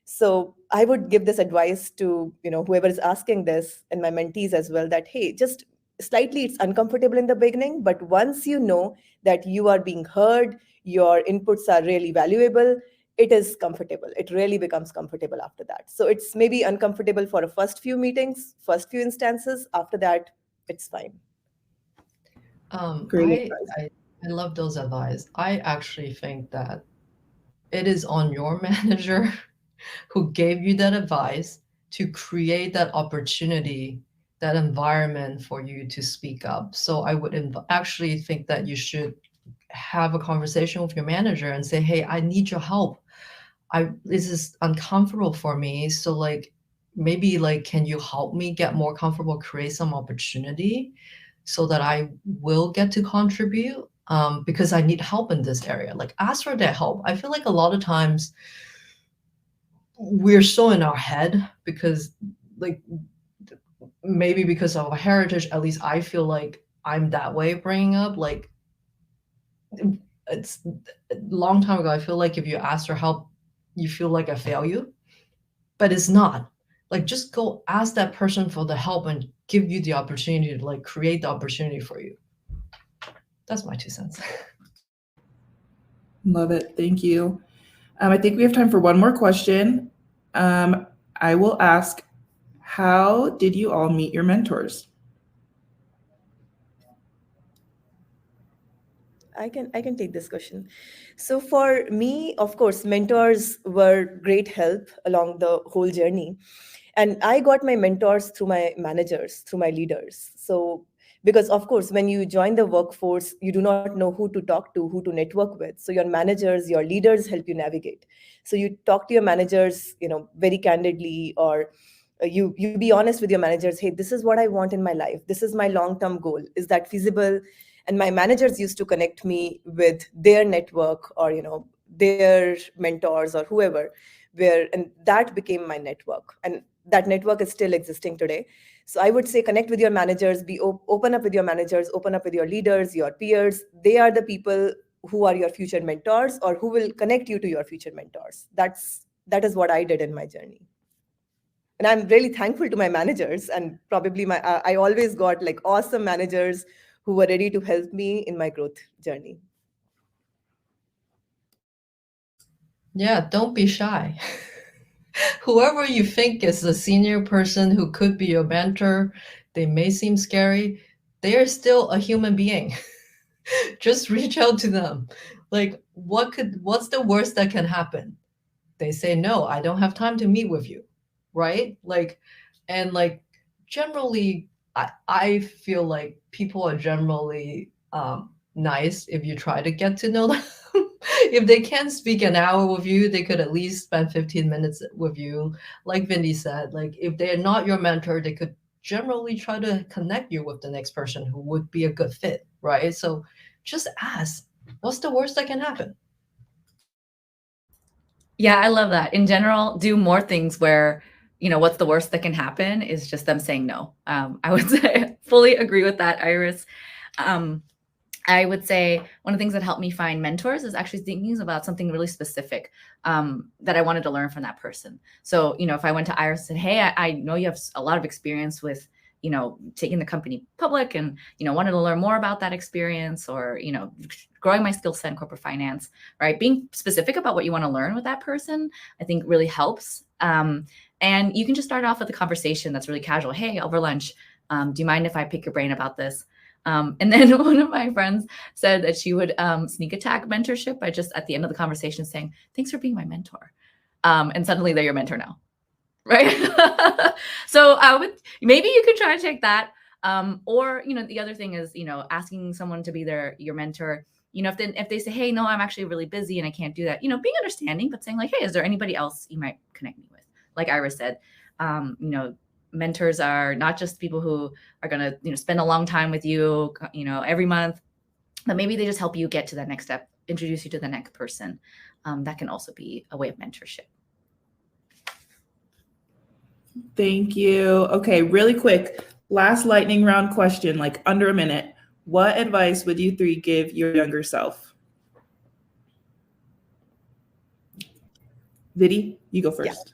So I would give this advice to, whoever is asking this and my mentees as well, that, hey, just slightly it's uncomfortable in the beginning, but once you know that you are being heard, your inputs are really valuable, it is comfortable. It really becomes comfortable after that. So it's maybe uncomfortable for the first few meetings, first few instances. After that, it's fine. Great. I love those advice. I actually think that it is on your manager who gave you that advice to create that opportunity, that environment for you to speak up. So I would actually think that you should have a conversation with your manager and say, hey, I need your help. This is uncomfortable for me. So maybe can you help me get more comfortable, create some opportunity so that I will get to contribute? Because I need help in this area. Ask for that help. I feel like a lot of times we're so in our head because maybe because of our heritage, at least I feel like I'm that way bringing up. It's a long time ago. I feel like if you ask for help, you feel like I fail you, but it's not. Just go ask that person for the help and give you the opportunity to create the opportunity for you. That's my 2 cents. Love it. Thank you. I think we have time for one more question. I will ask, how did you all meet your mentors? I can take this question. So for me, of course, mentors were great help along the whole journey. And I got my mentors through my managers, through my leaders. So because of course, when you join the workforce, you do not know who to talk to, who to network with. So your managers, your leaders help you navigate. So you talk to your managers, very candidly, or you be honest with your managers. Hey, this is what I want in my life. This is my long-term goal. Is that feasible? And my managers used to connect me with their network, or their mentors or whoever, and that became my network, and that network is still existing today. So I would say connect with your managers, be open up with your managers, open up with your leaders, your peers. They are the people who are your future mentors, or who will connect you to your future mentors. That is what I did in my journey. And I'm really thankful to my managers, and probably I always got like awesome managers who were ready to help me in my growth journey. Yeah, don't be shy. Whoever you think is a senior person who could be your mentor, they may seem scary. They are still a human being. Just reach out to them. Like, what's the worst that can happen? They say, no, I don't have time to meet with you. Right? And generally, I feel like people are generally nice if you try to get to know them. If they can't speak an hour with you, they could at least spend 15 minutes with you. Like Vindy said, like if they're not your mentor, they could generally try to connect you with the next person who would be a good fit, right? So just ask, what's the worst that can happen? Yeah, I love that. In general, do more things where, what's the worst that can happen is just them saying no. I would say fully agree with that, Iris. I would say one of the things that helped me find mentors is actually thinking about something really specific that I wanted to learn from that person. So, if I went to Iris and said, hey, I know you have a lot of experience with, taking the company public and, wanted to learn more about that experience, or, growing my skill set in corporate finance, right? Being specific about what you want to learn with that person, I think really helps. And you can just start off with a conversation that's really casual. Hey, over lunch, do you mind if I pick your brain about this? And then one of my friends said that she would sneak attack mentorship by just at the end of the conversation saying, thanks for being my mentor. And suddenly they're your mentor now, right? So maybe you could try to take that. Or, the other thing is, asking someone to be your mentor. If they say, hey, no, I'm actually really busy and I can't do that, being understanding, but saying like, hey, is there anybody else you might connect me with? Like Iris said, mentors are not just people who are going to, spend a long time with you, every month, but maybe they just help you get to that next step, introduce you to the next person. That can also be a way of mentorship. Thank you. Okay, really quick, last lightning round question, like under a minute. What advice would you three give your younger self? Vidhi, you go first.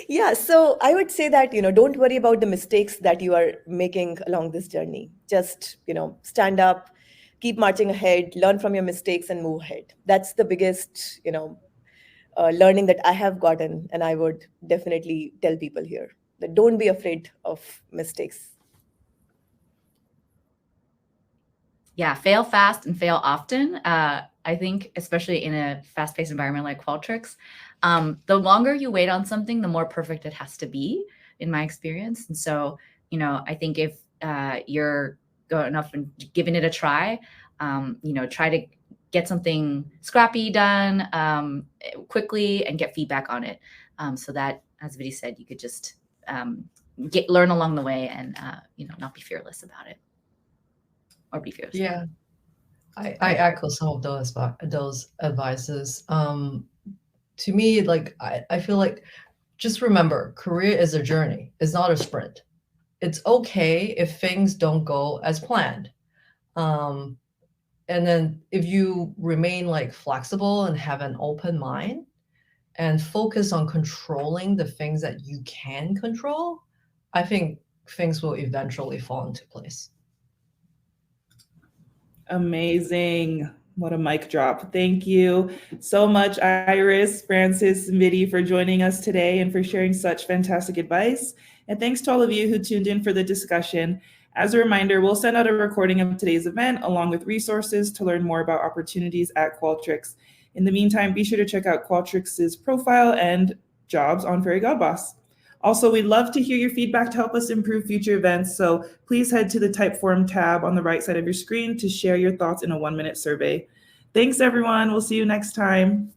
Yeah. So I would say that, don't worry about the mistakes that you are making along this journey. Just, stand up, keep marching ahead, learn from your mistakes and move ahead. That's the biggest, learning that I have gotten. And I would definitely tell people here that don't be afraid of mistakes. Yeah, fail fast and fail often. I think, especially in a fast-paced environment like Qualtrics, the longer you wait on something, the more perfect it has to be, in my experience. And so, I think if you're going off and giving it a try, try to get something scrappy done quickly and get feedback on it, so that, as Vidhi said, you could just learn along the way and not be fearless about it. Or be fearless. Yeah, I echo some of those advices. To me, like I feel like just remember, career is a journey. It's not a sprint. It's okay if things don't go as planned. And then if you remain like flexible and have an open mind and focus on controlling the things that you can control, I think things will eventually fall into place. Amazing. What a mic drop. Thank you so much, Iris, Francis, and Vidhi, for joining us today and for sharing such fantastic advice. And thanks to all of you who tuned in for the discussion. As a reminder, we'll send out a recording of today's event along with resources to learn more about opportunities at Qualtrics. In the meantime, be sure to check out Qualtrics' profile and jobs on Fairygodboss. Also, we'd love to hear your feedback to help us improve future events, so please head to the Typeform tab on the right side of your screen to share your thoughts in a 1-minute survey. Thanks, everyone. We'll see you next time.